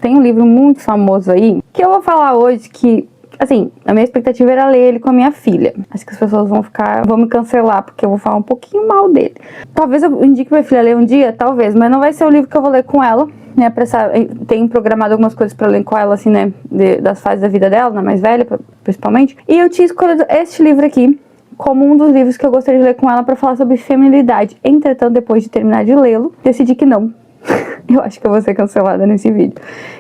Tem um livro muito famoso aí, que eu vou falar hoje que, assim, a minha expectativa era ler ele com a minha filha. Acho que as pessoas vão me cancelar, porque eu vou falar um pouquinho mal dele. Talvez eu indique minha filha ler um dia, talvez, mas não vai ser o livro que eu vou ler com ela, né, tenho programado algumas coisas pra ler com ela, assim, né, das fases da vida dela, na mais velha, principalmente. E eu tinha escolhido este livro aqui como um dos livros que eu gostaria de ler com ela pra falar sobre feminilidade. Entretanto, depois de terminar de lê-lo, decidi que não. Eu acho que eu vou ser cancelada nesse vídeo.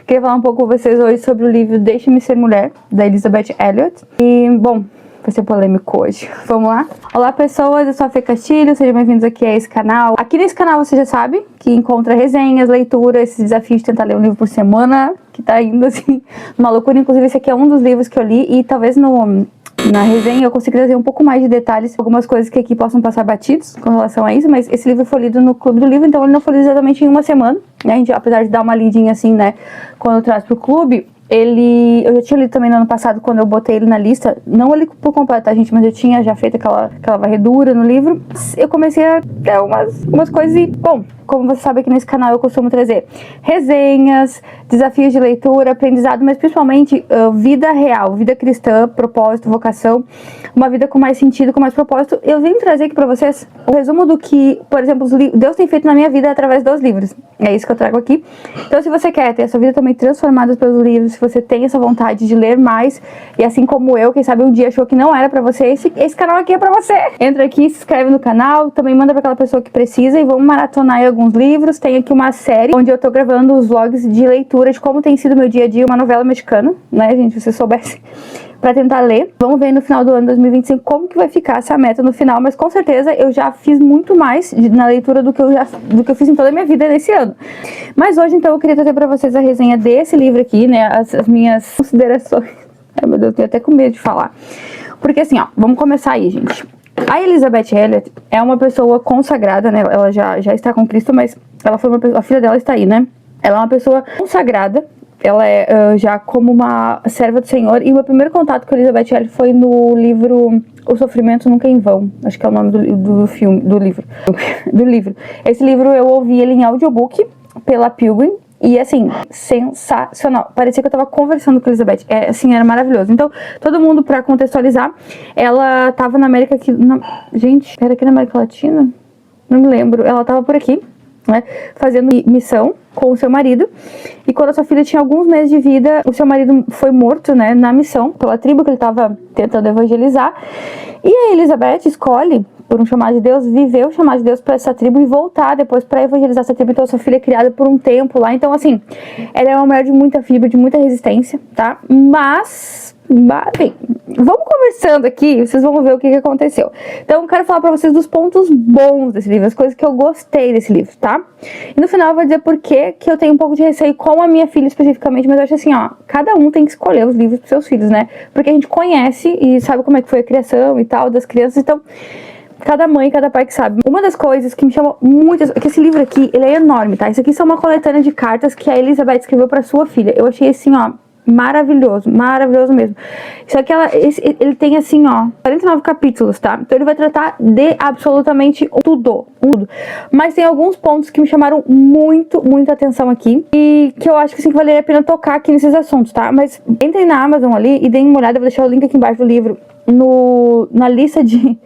Queria falar um pouco com vocês hoje sobre o livro Deixe-me Ser Mulher, da Elizabeth Elliot. E, bom, vai ser polêmico hoje. Vamos lá? Olá, pessoas, eu sou a Fê Castilho, sejam bem-vindos aqui a esse canal. Aqui nesse canal você já sabe que encontra resenhas, leitura, esse desafio de tentar ler um livro por semana, que tá indo assim, uma loucura. Inclusive esse aqui é um dos livros que eu li e talvez na resenha eu consigo trazer um pouco mais de detalhes, algumas coisas que aqui possam passar batidos com relação a isso, mas esse livro foi lido no Clube do Livro, então ele não foi lido exatamente em uma semana, né? A gente, apesar de dar uma lidinha assim, né, quando eu traz pro clube, eu já tinha lido também no ano passado, quando eu botei ele na lista, não li por completo, tá, gente, mas eu tinha já feito aquela varredura no livro. Eu comecei a ter umas coisas e, bom, como você sabe, aqui nesse canal eu costumo trazer resenhas, desafios de leitura, aprendizado, mas principalmente vida real, vida cristã, propósito, vocação, uma vida com mais sentido, com mais propósito. Eu vim trazer aqui pra vocês o resumo do que, por exemplo, Deus tem feito na minha vida através dos livros. É isso que eu trago aqui. Então, se você quer ter a sua vida também transformada pelos livros, se você tem essa vontade de ler mais, e assim como eu, quem sabe um dia achou que não era pra você, esse canal aqui é pra você. Entra aqui, se inscreve no canal, também manda pra aquela pessoa que precisa e vamos maratonar aí alguns livros. Tem aqui uma série onde eu tô gravando os vlogs de leitura de como tem sido meu dia a dia, uma novela mexicana, né, gente, se você soubesse, pra tentar ler. Vamos ver no final do ano 2025 como que vai ficar essa meta no final, mas com certeza eu já fiz muito mais na leitura do que eu fiz em toda a minha vida nesse ano. Mas hoje, então, eu queria trazer pra vocês a resenha desse livro aqui, né, as minhas considerações. Ai, meu Deus, eu tenho até com medo de falar. Porque assim, ó, vamos começar aí, gente. A Elizabeth Elliot é uma pessoa consagrada, né, ela já está com Cristo, mas ela foi a filha dela está aí, né. Ela é uma pessoa consagrada. Ela é já como uma serva do Senhor. E o meu primeiro contato com a Elizabeth Elliot foi no livro O Sofrimento Nunca é em Vão. Acho que é o nome do livro. Esse livro eu ouvi ele em audiobook pela Pilgrim. E assim, sensacional. Parecia que eu tava conversando com a Elizabeth. Assim, era maravilhoso. Então, todo mundo, pra contextualizar, ela tava na América aqui. Gente, era aqui na América Latina? Não me lembro. Ela tava por aqui, né, fazendo missão com o seu marido, e quando a sua filha tinha alguns meses de vida, o seu marido foi morto, né, na missão, pela tribo que ele estava tentando evangelizar, e a Elizabeth escolhe, por um chamado de Deus, viver o chamado de Deus para essa tribo e voltar depois para evangelizar essa tribo. Então a sua filha é criada por um tempo lá, então assim, ela é uma mulher de muita fibra, de muita resistência, tá, mas bem, vamos conversando aqui, vocês vão ver o que aconteceu. Então eu quero falar pra vocês dos pontos bons desse livro, as coisas que eu gostei desse livro, tá? E no final eu vou dizer por que eu tenho um pouco de receio com a minha filha especificamente, mas eu acho assim, ó, cada um tem que escolher os livros pros seus filhos, né? Porque a gente conhece e sabe como é que foi a criação e tal das crianças, então cada mãe, cada pai que sabe. Uma das coisas que me chamou muito, é que esse livro aqui, ele é enorme, tá? Isso aqui são uma coletânea de cartas que a Elizabeth escreveu pra sua filha. Eu achei assim, ó, maravilhoso, maravilhoso mesmo. Só que ele tem assim, ó, 49 capítulos, tá? Então ele vai tratar de absolutamente tudo. Mas tem alguns pontos que me chamaram muita atenção aqui e que eu acho que sim, que valeria a pena tocar aqui nesses assuntos, tá? Mas entrem na Amazon ali e deem uma olhada, eu vou deixar o link aqui embaixo do livro, na lista de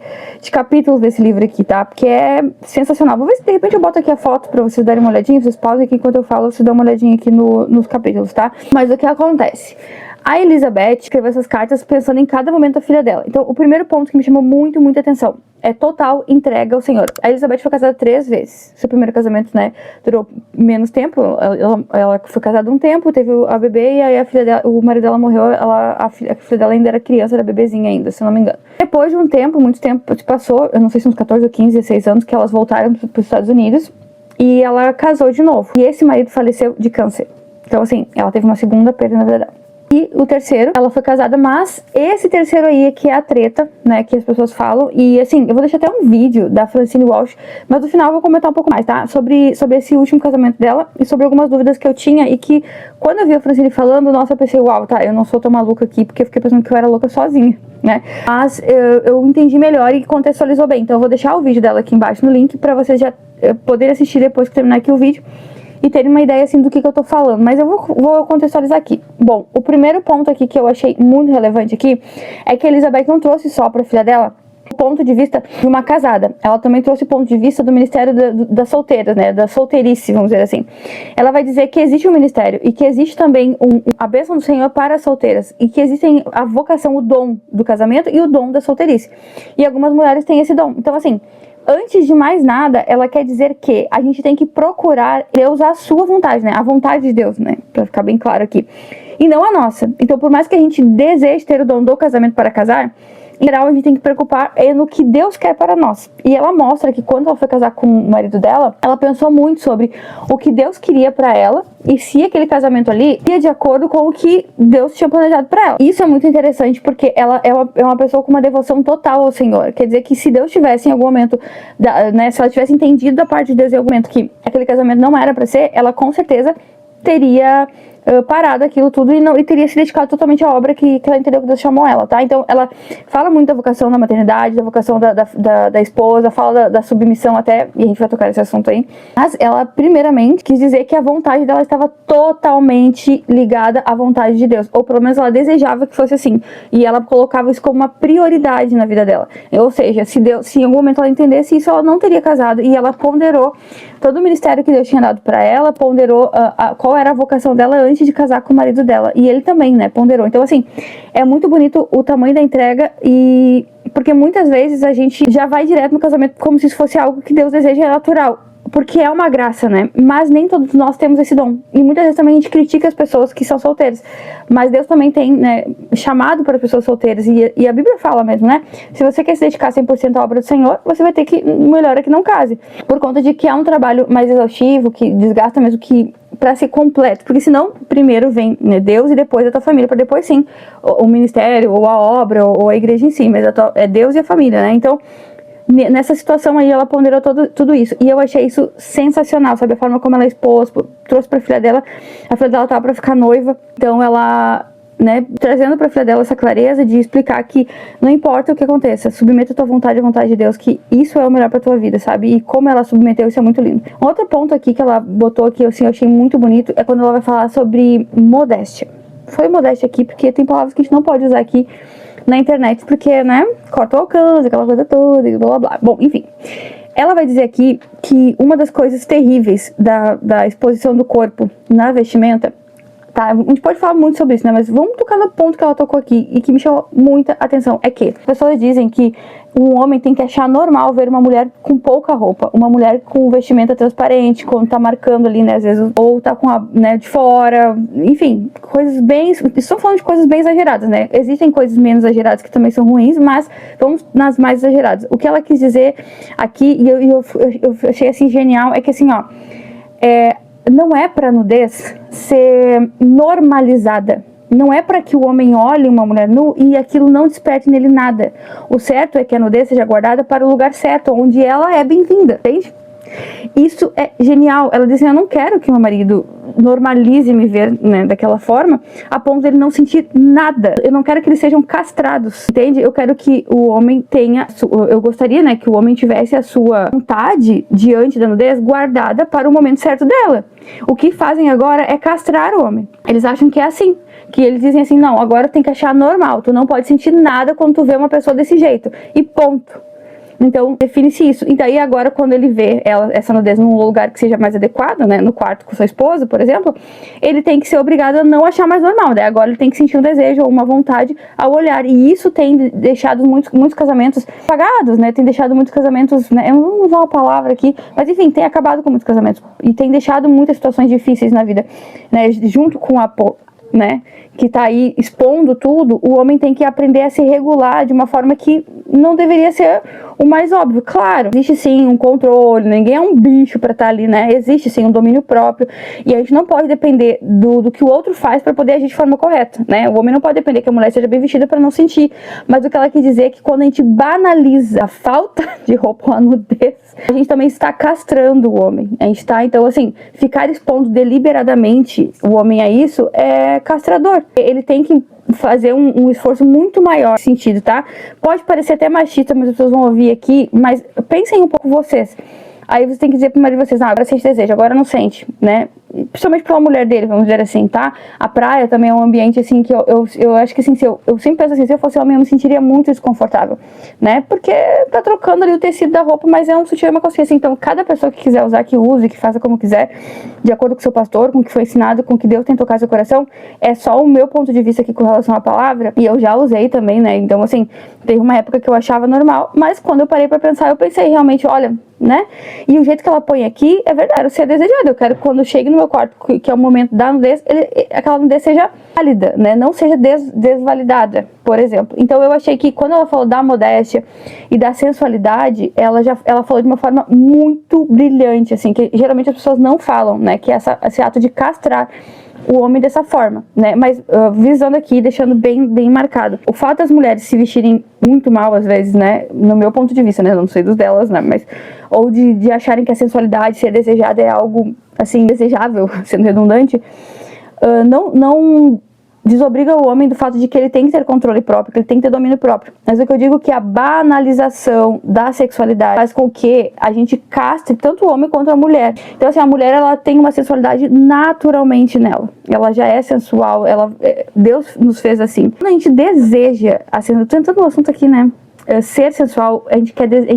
capítulos desse livro aqui, tá? Porque é sensacional. Vou ver se de repente eu boto aqui a foto pra vocês darem uma olhadinha. Vocês pausem aqui enquanto eu falo, vocês dão uma olhadinha aqui nos capítulos, tá? Mas o que acontece? A Elizabeth escreveu essas cartas pensando em cada momento da filha dela. Então, o primeiro ponto que me chamou muita atenção é total entrega ao Senhor. A Elizabeth foi casada 3 vezes. Seu primeiro casamento, né, durou menos tempo. Ela foi casada um tempo, teve a bebê, e aí a filha dela, o marido dela morreu, a filha dela ainda era criança, era bebezinha ainda, se eu não me engano. Depois de um tempo, muito tempo se passou, eu não sei se uns 14 ou 15, 16 anos, que elas voltaram para os Estados Unidos, e ela casou de novo. E esse marido faleceu de câncer. Então, assim, ela teve uma segunda perda, na verdade. E o terceiro, ela foi casada, mas esse terceiro aí é que é a treta, né, que as pessoas falam. E assim, eu vou deixar até um vídeo da Francine Walsh, mas no final eu vou comentar um pouco mais, tá? Sobre esse último casamento dela e sobre algumas dúvidas que eu tinha e que quando eu vi a Francine falando, nossa, eu pensei, uau, tá, eu não sou tão maluca aqui, porque eu fiquei pensando que eu era louca sozinha, né? Mas eu entendi melhor e contextualizou bem. Então eu vou deixar o vídeo dela aqui embaixo no link pra vocês já poderem assistir depois que terminar aqui o vídeo. e terem uma ideia, assim, do que eu tô falando. Mas eu vou contextualizar aqui. Bom, o primeiro ponto aqui que eu achei muito relevante aqui é que a Elizabeth não trouxe só pra filha dela o ponto de vista de uma casada. Ela também trouxe o ponto de vista do ministério das solteiras, né? Da solteirice, vamos dizer assim. Ela vai dizer que existe um ministério e que existe também a bênção do Senhor para as solteiras e que existem a vocação, o dom do casamento e o dom da solteirice. E algumas mulheres têm esse dom. Então, assim, antes de mais nada, ela quer dizer que a gente tem que procurar Deus à sua vontade, né? A vontade de Deus, né? Pra ficar bem claro aqui. E não a nossa. Então, por mais que a gente deseje ter o dom do casamento para casar, em geral, a gente tem que preocupar no que Deus quer para nós. E ela mostra que quando ela foi casar com o marido dela, ela pensou muito sobre o que Deus queria para ela e se aquele casamento ali ia de acordo com o que Deus tinha planejado para ela. Isso é muito interessante porque ela é uma pessoa com uma devoção total ao Senhor. Quer dizer que se Deus tivesse em algum momento, né, se ela tivesse entendido da parte de Deus em algum momento que aquele casamento não era para ser, ela com certeza teria parado aquilo tudo e teria se dedicado totalmente à obra que ela entendeu que Deus chamou ela, tá? Então, ela fala muito da vocação da maternidade, da vocação da esposa, fala da submissão até, e a gente vai tocar esse assunto aí. Mas ela, primeiramente, quis dizer que a vontade dela estava totalmente ligada à vontade de Deus, ou pelo menos ela desejava que fosse assim, e ela colocava isso como uma prioridade na vida dela. Ou seja, se em algum momento ela entendesse isso, ela não teria casado, e ela ponderou todo o ministério que Deus tinha dado pra ela, ponderou qual era a vocação dela antes de casar com o marido dela. E ele também, né, ponderou. Então, assim, é muito bonito o tamanho da entrega e... Porque muitas vezes a gente já vai direto no casamento como se isso fosse algo que Deus deseja natural. Porque é uma graça, né? Mas nem todos nós temos esse dom. E muitas vezes também a gente critica as pessoas que são solteiras. Mas Deus também tem, né, chamado para pessoas solteiras. E a Bíblia fala mesmo, né? Se você quer se dedicar 100% à obra do Senhor, você vai ter que, melhor é que não case. Por conta de que é um trabalho mais exaustivo, que desgasta mesmo, que para ser completo. Porque senão, primeiro vem, né, Deus e depois a tua família. Para depois sim, o ministério, ou a obra, ou a igreja em si. Mas é Deus e a família, né? Então... Nessa situação aí, ela ponderou tudo isso. E eu achei isso sensacional, sabe? A forma como ela expôs, trouxe pra filha dela. A filha dela tava pra ficar noiva. Então ela, né, trazendo pra filha dela essa clareza de explicar que não importa o que aconteça, submeta a tua vontade à vontade de Deus, que isso é o melhor pra tua vida, sabe? E como ela submeteu, isso é muito lindo. Outro ponto aqui que ela botou aqui, assim, eu achei muito bonito, é quando ela vai falar sobre modéstia. Foi modéstia aqui, porque tem palavras que a gente não pode usar aqui na internet, porque, né, corta o alcance, aquela coisa toda, e blá blá blá. Bom, enfim. Ela vai dizer aqui que uma das coisas terríveis da exposição do corpo na vestimenta, tá, a gente pode falar muito sobre isso, né, mas vamos tocar no ponto que ela tocou aqui e que me chamou muita atenção, é que as pessoas dizem que um homem tem que achar normal ver uma mulher com pouca roupa, uma mulher com vestimenta transparente, quando tá marcando ali, né, às vezes, ou tá com a, né, de fora, enfim, coisas bem, estamos falando de coisas bem exageradas, né, existem coisas menos exageradas que também são ruins, mas vamos nas mais exageradas. O que ela quis dizer aqui, e eu achei assim genial, é que assim, ó, não é pra nudez ser normalizada. Não é para que o homem olhe uma mulher nua e aquilo não desperte nele nada. O certo é que a nudez seja guardada para o lugar certo, onde ela é bem-vinda, entende? Isso é genial. Ela diz assim, eu não quero que meu marido normalize me ver, né, daquela forma, a ponto de ele não sentir nada. Eu não quero que eles sejam castrados, entende? Eu quero que o homem tenha... Eu gostaria, né, que o homem tivesse a sua vontade diante da nudez guardada para o momento certo dela. O que fazem agora é castrar o homem. Eles acham que é assim. Que eles dizem assim, não, agora tem que achar normal. Tu não pode sentir nada quando tu vê uma pessoa desse jeito. E ponto. Então, define-se isso. E daí, agora, quando ele vê essa nudez num lugar que seja mais adequado, né, no quarto com sua esposa, por exemplo, ele tem que ser obrigado a não achar mais normal, né? Agora ele tem que sentir um desejo ou uma vontade ao olhar. E isso tem deixado muitos casamentos apagados, né? Tem deixado muitos casamentos, né? Eu não vou usar uma palavra aqui, mas enfim, tem acabado com muitos casamentos. E tem deixado muitas situações difíceis na vida, né? Junto com né, que tá aí expondo tudo, o homem tem que aprender a se regular de uma forma que não deveria ser o mais óbvio. Claro, existe sim um controle, ninguém é um bicho pra estar ali, né? Existe sim um domínio próprio e a gente não pode depender do que o outro faz pra poder agir de forma correta, né? O homem não pode depender que a mulher seja bem vestida pra não sentir, mas o que ela quer dizer é que quando a gente banaliza a falta de roupa ou a nudez, a gente também está castrando o homem. A gente tá, então, assim, ficar expondo deliberadamente o homem a isso é castrador. Ele tem que fazer um esforço muito maior nesse sentido, tá? Pode parecer até machista, mas as pessoas vão ouvir aqui, mas pensem um pouco vocês. Aí você tem que dizer pro marido de vocês, agora sente desejo, agora não sente, né? Principalmente pra uma mulher dele, vamos dizer assim, tá? A praia também é um ambiente, assim, que eu acho que, assim, eu sempre penso assim, se eu fosse homem, eu me sentiria muito desconfortável, né? Porque tá trocando ali o tecido da roupa, mas é um sutiã e uma calcinha, assim. Então, cada pessoa que quiser usar, que use, que faça como quiser, de acordo com o seu pastor, com o que foi ensinado, com o que Deus tem tocado seu coração, é só o meu ponto de vista aqui com relação à palavra, e eu já usei também, né? Então, assim, teve uma época que eu achava normal, mas quando eu parei pra pensar, eu pensei realmente, olha, né? E o jeito que ela põe aqui é verdade, ser desejado. Eu quero que quando chegue no meu quarto, que é o momento da nudez, aquela nudez seja válida, né? Não seja desvalidada, por exemplo. Então eu achei que quando ela falou da modéstia e da sensualidade, ela falou de uma forma muito brilhante, assim, que geralmente as pessoas não falam, né? Que é esse ato de castrar o homem dessa forma, né? Mas visando aqui, deixando bem marcado. O fato das mulheres se vestirem muito mal, às vezes, né? No meu ponto de vista, né? Não sei dos delas, né? Mas, ou de acharem que a sensualidade, ser desejada é algo, assim, desejável, sendo redundante, não desobriga o homem do fato de que ele tem que ter controle próprio, que ele tem que ter domínio próprio. Mas o que eu digo é que a banalização da sexualidade faz com que a gente castre tanto o homem quanto a mulher. Então, assim, a mulher, ela tem uma sensualidade naturalmente nela. Ela já é sensual, Deus nos fez assim. Quando a gente deseja, assim, eu tô entrando no assunto aqui, né? Ser sensual, a gente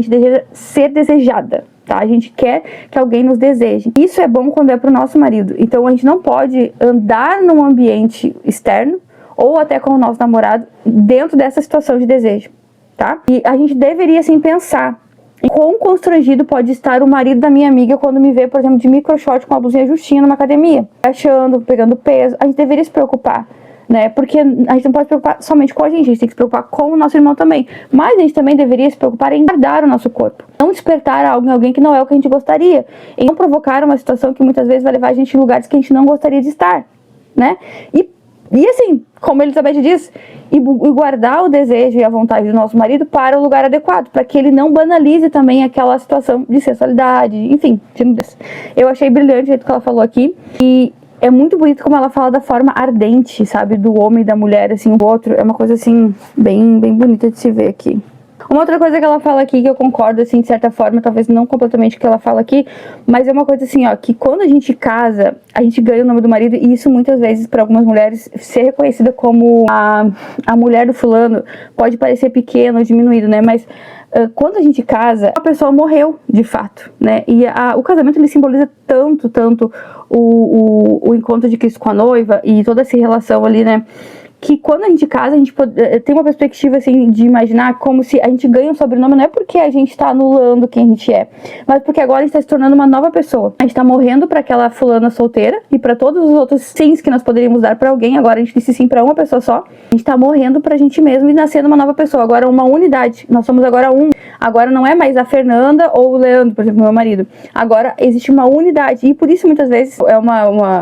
deseja ser desejada. Tá? A gente quer que alguém nos deseje. Isso é bom quando é pro nosso marido. Então a gente não pode andar num ambiente externo ou até com o nosso namorado dentro dessa situação de desejo, tá? E a gente deveria assim pensar em quão constrangido pode estar o marido da minha amiga quando me vê, por exemplo, de microshort com a blusinha justinha numa academia, achando, pegando peso. A gente deveria se preocupar, né? Porque a gente não pode se preocupar somente com a gente tem que se preocupar com o nosso irmão também. Mas a gente também deveria se preocupar em guardar o nosso corpo. Não despertar algo em alguém que não é o que a gente gostaria. E não provocar uma situação que muitas vezes vai levar a gente em lugares que a gente não gostaria de estar, né? E assim, como a Elizabeth diz, e guardar o desejo e a vontade do nosso marido para o lugar adequado, para que ele não banalize também aquela situação de sensualidade, enfim. Eu achei brilhante o jeito que ela falou aqui. E é muito bonito como ela fala da forma ardente, sabe? Do homem e da mulher, assim, o outro. É uma coisa, assim, bem bonita de se ver aqui. Uma outra coisa que ela fala aqui, que eu concordo, assim, de certa forma, talvez não completamente o que ela fala aqui, mas é uma coisa assim, ó, que quando a gente casa, a gente ganha o nome do marido, e isso muitas vezes, para algumas mulheres, ser reconhecida como a mulher do fulano, pode parecer pequeno ou diminuído, né? Mas quando a gente casa, a pessoa morreu, de fato, né? E o casamento, ele simboliza tanto o encontro de Cristo com a noiva e toda essa relação ali, né? Que quando a gente casa, a gente tem uma perspectiva, assim, de imaginar como se a gente ganha um sobrenome, não é porque a gente tá anulando quem a gente é, mas porque agora a gente tá se tornando uma nova pessoa. A gente tá morrendo pra aquela fulana solteira e pra todos os outros sims que nós poderíamos dar pra alguém, agora a gente disse sim pra uma pessoa só. A gente tá morrendo pra gente mesmo e nascendo uma nova pessoa, agora uma unidade. Nós somos agora um. Agora não é mais a Fernanda ou o Leandro, por exemplo, meu marido. Agora existe uma unidade e por isso muitas vezes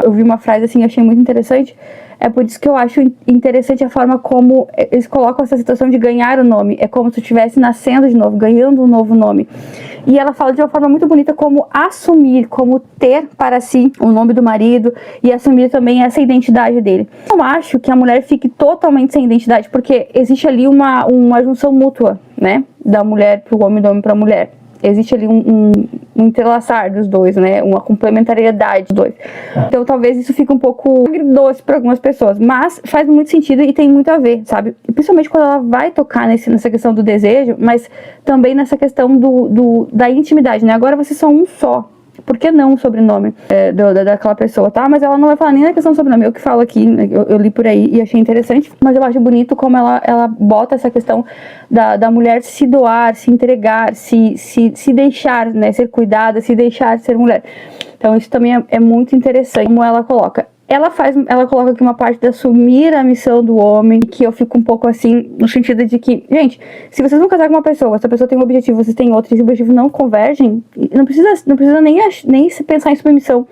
eu vi uma frase assim, achei muito interessante. É por isso que eu acho interessante a forma como eles colocam essa situação de ganhar o nome. É como se estivesse nascendo de novo, ganhando um novo nome. E ela fala de uma forma muito bonita como assumir, como ter para si o nome do marido e assumir também essa identidade dele. Eu acho que a mulher fique totalmente sem identidade, porque existe ali uma junção mútua, né? Da mulher para o homem, do homem para a mulher. Existe ali um entrelaçar dos dois, né? Uma complementariedade dos dois. Então talvez isso fique um pouco agridoce para algumas pessoas, mas faz muito sentido e tem muito a ver, sabe? Principalmente quando ela vai tocar nessa questão do desejo, mas também nessa questão da intimidade, né? Agora vocês são um só. Por que não o sobrenome daquela pessoa, tá? Mas ela não vai falar nem na questão do sobrenome, eu que falo aqui, eu li por aí e achei interessante, mas eu acho bonito como ela bota essa questão da mulher se doar, se entregar, se deixar, né, ser cuidada, se deixar ser mulher. Então isso também é muito interessante como ela coloca. Ela coloca aqui uma parte de assumir a missão do homem, que eu fico um pouco assim, no sentido de que, gente, se vocês vão casar com uma pessoa, essa pessoa tem um objetivo, vocês têm outro, e esse objetivo não convergem, não precisa nem se pensar em submissão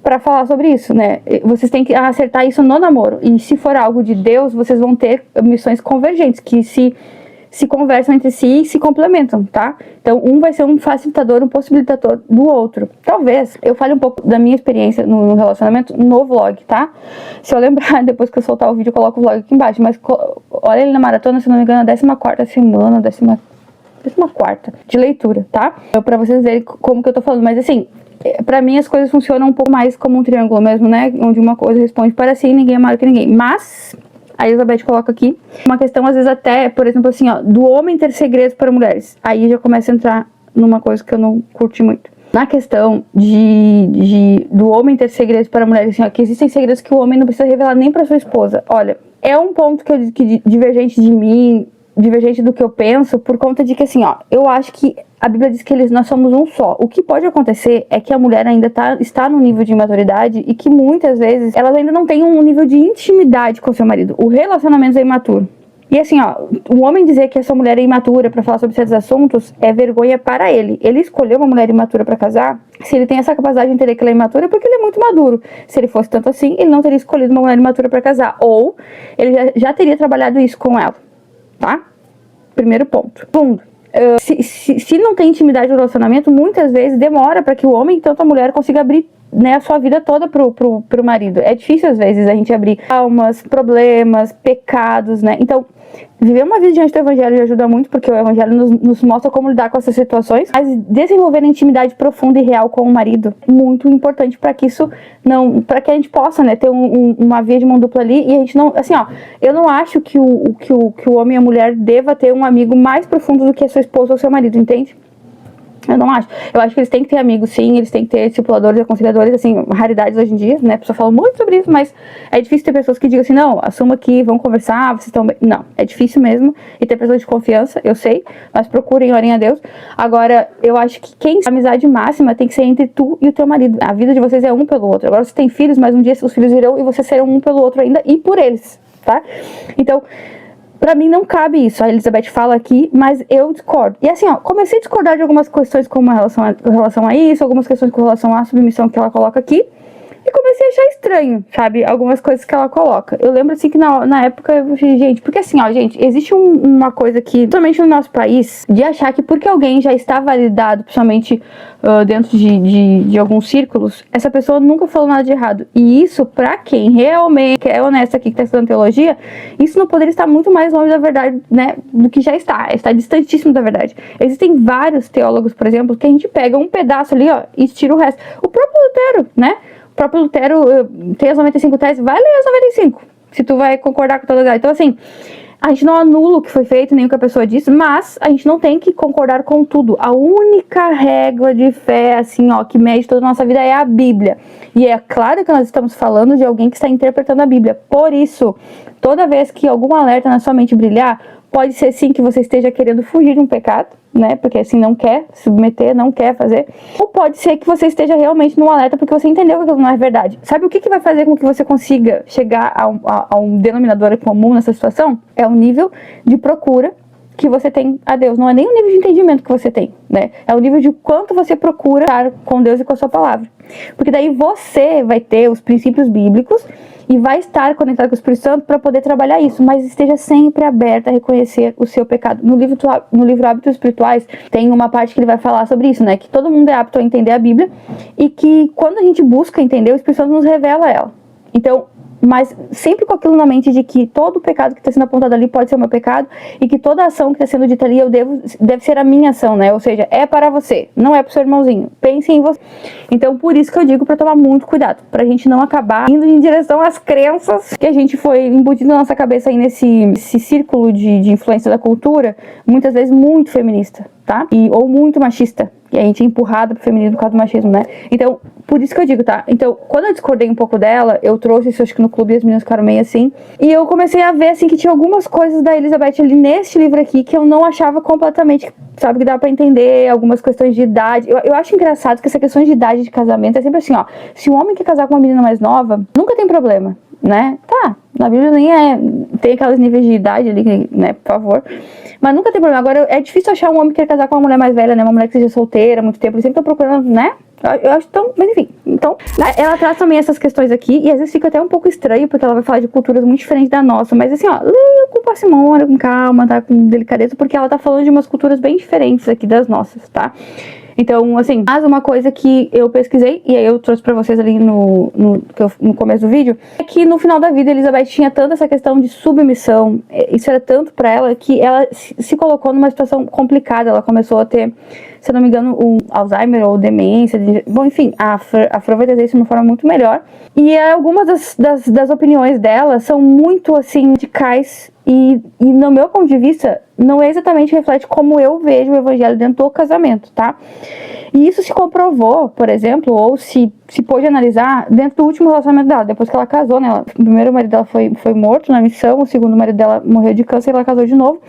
para falar sobre isso, né? Vocês têm que acertar isso no namoro, e se for algo de Deus, vocês vão ter missões convergentes, que se conversam entre si e se complementam, tá? Então, um vai ser um facilitador, um possibilitador do outro. Talvez eu fale um pouco da minha experiência no relacionamento no vlog, tá? Se eu lembrar, depois que eu soltar o vídeo, eu coloco o vlog aqui embaixo. Mas olha ele na maratona, se não me engano, a 14ª semana, 14ª de leitura, tá? Pra vocês verem como que eu tô falando, mas assim, pra mim as coisas funcionam um pouco mais como um triângulo mesmo, né? Onde uma coisa responde para si e ninguém é maior que ninguém. Mas a Elizabeth coloca aqui uma questão, às vezes até, por exemplo, assim, ó, do homem ter segredos para mulheres. Aí já começa a entrar numa coisa que eu não curti muito. Na questão do homem ter segredos para mulheres, assim, ó, que existem segredos que o homem não precisa revelar nem para sua esposa. Olha, é um ponto que divergente de mim, divergente do que eu penso, por conta de que, assim, ó, eu acho que a Bíblia diz que nós somos um só. O que pode acontecer é que a mulher ainda está no nível de imaturidade e que muitas vezes elas ainda não têm um nível de intimidade com seu marido. O relacionamento é imaturo. E assim, ó, o homem dizer que essa mulher é imatura pra falar sobre certos assuntos é vergonha para ele. Ele escolheu uma mulher imatura pra casar. Se ele tem essa capacidade de entender que ela é imatura, é porque ele é muito maduro. Se ele fosse tanto assim, ele não teria escolhido uma mulher imatura pra casar. Ou ele já teria trabalhado isso com ela, tá? Primeiro ponto. Segundo, se não tem intimidade no relacionamento, muitas vezes demora para que o homem, tanto a mulher, consiga abrir, né, a sua vida toda pro marido. É difícil às vezes a gente abrir almas, problemas, pecados, né? Então, viver uma vida diante do evangelho já ajuda muito, porque o evangelho nos mostra como lidar com essas situações, mas desenvolver intimidade profunda e real com o marido é muito importante para que isso não, para que a gente possa, né, ter uma via de mão dupla ali, e a gente não, assim, ó, eu não acho que o homem e a mulher deva ter um amigo mais profundo do que a sua esposa ou seu marido, entende? Eu não acho. Eu acho que eles têm que ter amigos, sim. Eles têm que ter discipuladores e aconselhadores, assim, raridades hoje em dia, né? A pessoa fala muito sobre isso, mas é difícil ter pessoas que digam assim, não, assuma aqui, vamos conversar, vocês estão bem. Não, é difícil mesmo. E ter pessoas de confiança, eu sei, mas procurem, orem a Deus. Agora, eu acho que a amizade máxima tem que ser entre tu e o teu marido. A vida de vocês é um pelo outro. Agora você tem filhos, mas um dia os filhos irão e vocês serão um pelo outro ainda e por eles, tá? Então, pra mim não cabe isso, a Elizabeth fala aqui, mas eu discordo. E assim, ó, comecei a discordar de algumas questões com relação a isso, algumas questões com relação à submissão que ela coloca aqui, e comecei a achar estranho, sabe, algumas coisas que ela coloca. Eu lembro assim que na época eu falei, gente, porque assim, ó, gente, existe uma coisa aqui, principalmente no nosso país, de achar que porque alguém já está validado, principalmente dentro de alguns círculos, essa pessoa nunca falou nada de errado. E isso, pra quem realmente é honesto aqui, que tá estudando teologia, isso não poderia estar muito mais longe da verdade, né, do que já está distantíssimo da verdade. Existem vários teólogos, por exemplo, que a gente pega um pedaço ali, ó, e tira o resto. O próprio Lutero, né? O próprio Lutero tem as 95 teses, vai ler as 95, se tu vai concordar com todas elas. Então, assim, a gente não anula o que foi feito, nem o que a pessoa disse, mas a gente não tem que concordar com tudo. A única régua de fé, assim, ó, que mede toda a nossa vida é a Bíblia. E é claro que nós estamos falando de alguém que está interpretando a Bíblia. Por isso, toda vez que algum alerta na sua mente brilhar, pode ser sim que você esteja querendo fugir de um pecado, né? Porque assim não quer se submeter, não quer fazer. Ou pode ser que você esteja realmente num alerta porque você entendeu que aquilo não é verdade. Sabe o que vai fazer com que você consiga chegar a um denominador comum nessa situação? É o nível de procura que você tem a Deus. Não é nem o nível de entendimento que você tem, né? É o nível de quanto você procura estar com Deus e com a sua palavra. Porque daí você vai ter os princípios bíblicos e vai estar conectado com o Espírito Santo para poder trabalhar isso, mas esteja sempre aberta a reconhecer o seu pecado. No livro Hábitos Espirituais tem uma parte que ele vai falar sobre isso, né? Que todo mundo é apto a entender a Bíblia e que quando a gente busca entender, o Espírito Santo nos revela ela. Então, mas sempre com aquilo na mente de que todo o pecado que está sendo apontado ali pode ser o meu pecado e que toda ação que está sendo dita ali deve ser a minha ação, né? Ou seja, é para você, não é para o seu irmãozinho. Pense em você. Então, por isso que eu digo para tomar muito cuidado, para a gente não acabar indo em direção às crenças que a gente foi embutindo na nossa cabeça aí nesse círculo de influência da cultura, muitas vezes muito feminista, tá? Ou muito machista. E a gente é empurrada pro feminismo por causa do machismo, né? Então, por isso que eu digo, tá? Então, quando eu discordei um pouco dela, eu trouxe isso, acho que no clube as meninas ficaram meio assim. E eu comecei a ver, assim, que tinha algumas coisas da Elizabeth ali neste livro aqui que eu não achava completamente, sabe, que dá pra entender, algumas questões de idade. Eu acho engraçado que essa questão de idade de casamento é sempre assim, ó. Se um homem quer casar com uma menina mais nova, nunca tem problema, né? Tá, na Bíblia nem tem aqueles níveis de idade ali, né, por favor. Mas nunca tem problema. Agora, é difícil achar um homem que quer casar com uma mulher mais velha, né? Uma mulher que seja solteira há muito tempo. Eles sempre estão procurando, né? Eu acho tão... Mas enfim. Então, ela traz também essas questões aqui. E às vezes fica até um pouco estranho, porque ela vai falar de culturas muito diferentes da nossa. Mas assim, ó, leia com parcimônia, com calma, tá? Com delicadeza. Porque ela tá falando de umas culturas bem diferentes aqui das nossas, tá? Então, assim, mas uma coisa que eu pesquisei, e aí eu trouxe pra vocês ali no começo do vídeo, é que no final da vida, Elizabeth tinha tanto essa questão de submissão, isso era tanto pra ela, que ela se colocou numa situação complicada. Ela começou a ter, se eu não me engano, o Alzheimer ou demência. Bom, enfim, a Fran vai dizer isso de uma forma muito melhor. E algumas das opiniões dela são muito, assim, radicais. E no meu ponto de vista, não é exatamente reflete como eu vejo o evangelho dentro do casamento, tá? E isso se comprovou, por exemplo, ou se pôde analisar dentro do último relacionamento dela, depois que ela casou, né? O primeiro marido dela foi morto na missão, o segundo marido dela morreu de câncer e ela casou de novo.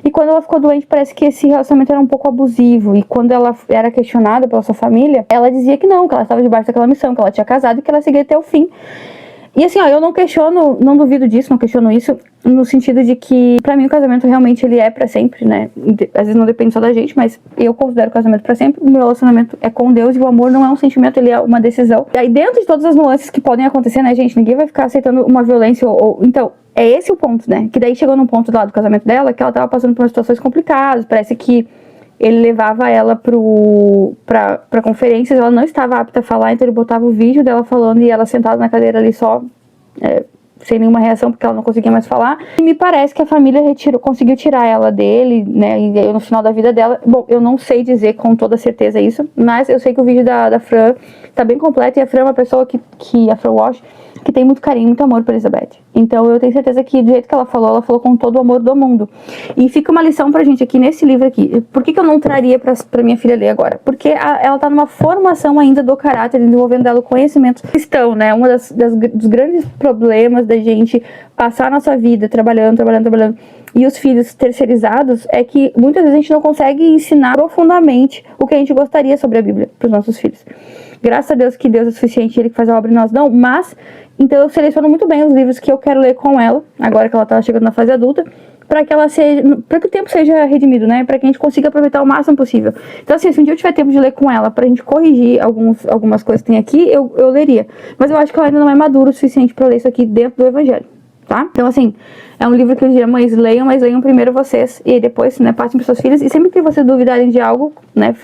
E quando ela ficou doente, parece que esse relacionamento era um pouco abusivo. E quando ela era questionada pela sua família, ela dizia que não, que ela estava debaixo daquela missão, que ela tinha casado e que ela seguia até o fim. E assim, ó, eu não questiono, não duvido disso, não questiono isso, no sentido de que, pra mim, o casamento realmente ele é pra sempre, né? Às vezes não depende só da gente, mas eu considero o casamento pra sempre. O meu relacionamento é com Deus e o amor não é um sentimento, ele é uma decisão. E aí, dentro de todas as nuances que podem acontecer, né, gente? Ninguém vai ficar aceitando uma violência Então, é esse o ponto, né? Que daí chegou num ponto lá do casamento dela que ela tava passando por situações complicadas, parece que ele levava ela pra conferências, ela não estava apta a falar, então ele botava o vídeo dela falando e ela sentada na cadeira ali só, sem nenhuma reação, porque ela não conseguia mais falar. E me parece que a família conseguiu tirar ela dele, né, e aí no final da vida dela, bom, eu não sei dizer com toda certeza isso, mas eu sei que o vídeo da Fran tá bem completo, e a Fran é uma pessoa a Fran Walsh, que tem muito carinho, muito amor por Elizabeth. Então eu tenho certeza que do jeito que ela falou com todo o amor do mundo. E fica uma lição pra gente aqui nesse livro aqui. Por que eu não traria pra minha filha ler agora? Porque ela tá numa formação ainda do caráter, desenvolvendo dela o conhecimento cristão, né? Dos grandes problemas da gente passar a nossa vida trabalhando, e os filhos terceirizados, é que muitas vezes a gente não consegue ensinar profundamente o que a gente gostaria sobre a Bíblia pros nossos filhos. Graças a Deus que Deus é suficiente, Ele que faz a obra em nós não, mas, então eu seleciono muito bem os livros que eu quero ler com ela, agora que ela tá chegando na fase adulta, para que o tempo seja redimido, né, para que a gente consiga aproveitar o máximo possível. Então assim, se um dia eu tiver tempo de ler com ela, pra gente corrigir algumas coisas que tem aqui, eu leria, mas eu acho que ela ainda não é madura o suficiente para ler isso aqui dentro do Evangelho. Tá? Então, assim, é um livro que eu diria, mães, leiam, mas leiam primeiro vocês, e depois, né, passem para suas filhas, e sempre que vocês duvidarem de algo, né,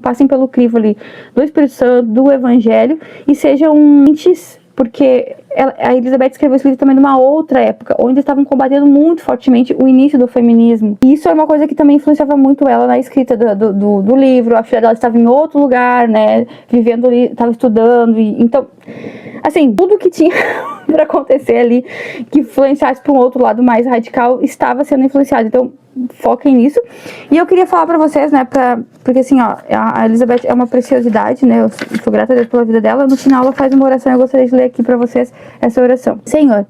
passem pelo crivo ali do Espírito Santo, do Evangelho, e sejam antes, porque a Elizabeth escreveu esse livro também numa outra época, onde estavam combatendo muito fortemente o início do feminismo. E isso é uma coisa que também influenciava muito ela na escrita do livro. A filha dela estava em outro lugar, né, vivendo ali, estava estudando, então, assim, tudo que tinha para acontecer ali, que influenciasse para um outro lado mais radical, estava sendo influenciado. Então, foquem nisso. E eu queria falar pra vocês, né, porque assim, ó, a Elizabeth é uma preciosidade, né, eu sou grata a Deus pela vida dela. No final ela faz uma oração, eu gostaria de ler aqui pra vocês essa oração. Senhor,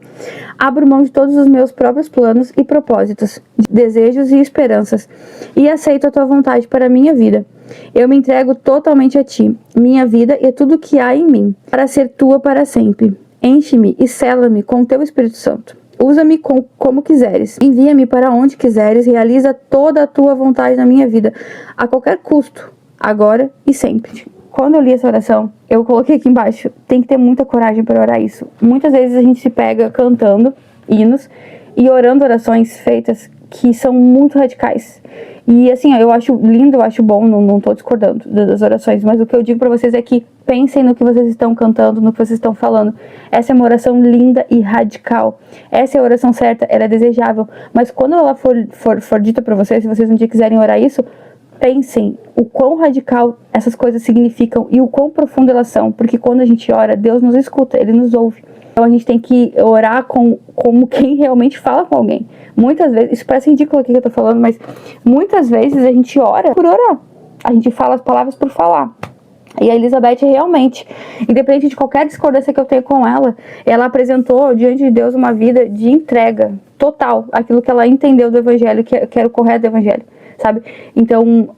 abro mão de todos os meus próprios planos e propósitos, desejos e esperanças, e aceito a tua vontade para a minha vida. Eu me entrego totalmente a ti, minha vida e tudo que há em mim, para ser tua para sempre. Enche-me e sela-me com o teu Espírito Santo. Usa-me como quiseres, envia-me para onde quiseres, realiza toda a tua vontade na minha vida, a qualquer custo, agora e sempre. Quando eu li essa oração, eu coloquei aqui embaixo, tem que ter muita coragem para orar isso. Muitas vezes a gente se pega cantando hinos e orando orações feitas que são muito radicais. E assim, ó, eu acho lindo, eu acho bom, não tô discordando das orações, mas o que eu digo pra vocês é que pensem no que vocês estão cantando, no que vocês estão falando. Essa é uma oração linda e radical. Essa é a oração certa, ela é desejável. Mas quando ela for dita pra vocês, se vocês um dia quiserem orar isso, pensem o quão radical essas coisas significam e o quão profundo elas são. Porque quando a gente ora, Deus nos escuta, Ele nos ouve. Então a gente tem que orar como quem realmente fala com alguém. Muitas vezes, isso parece ridículo aqui que eu tô falando, mas muitas vezes a gente ora por orar. A gente fala as palavras por falar. E a Elizabeth realmente, independente de qualquer discordância que eu tenha com ela, ela apresentou diante de Deus uma vida de entrega total, aquilo que ela entendeu do Evangelho, que era o correto do Evangelho, sabe? Então,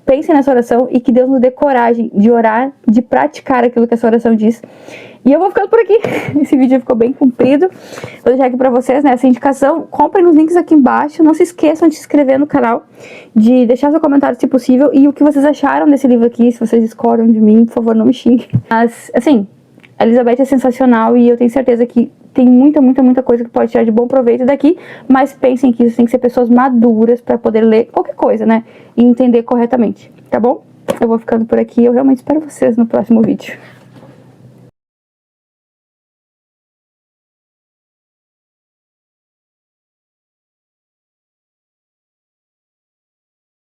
pensem nessa oração e que Deus nos dê coragem de orar, de praticar aquilo que essa oração diz. E eu vou ficando por aqui. Esse vídeo ficou bem comprido. Vou deixar aqui pra vocês, né, essa indicação. Comprem os links aqui embaixo. Não se esqueçam de se inscrever no canal, de deixar seu comentário se possível. E o que vocês acharam desse livro aqui, se vocês discordam de mim, por favor, não me xinguem. Mas, assim, a Elizabeth é sensacional e eu tenho certeza que tem muita coisa que pode tirar de bom proveito daqui, mas pensem que isso tem que ser pessoas maduras pra poder ler qualquer coisa, né, e entender corretamente, tá bom? eu vou ficando por aqui. Eu realmente espero vocês no próximo vídeo.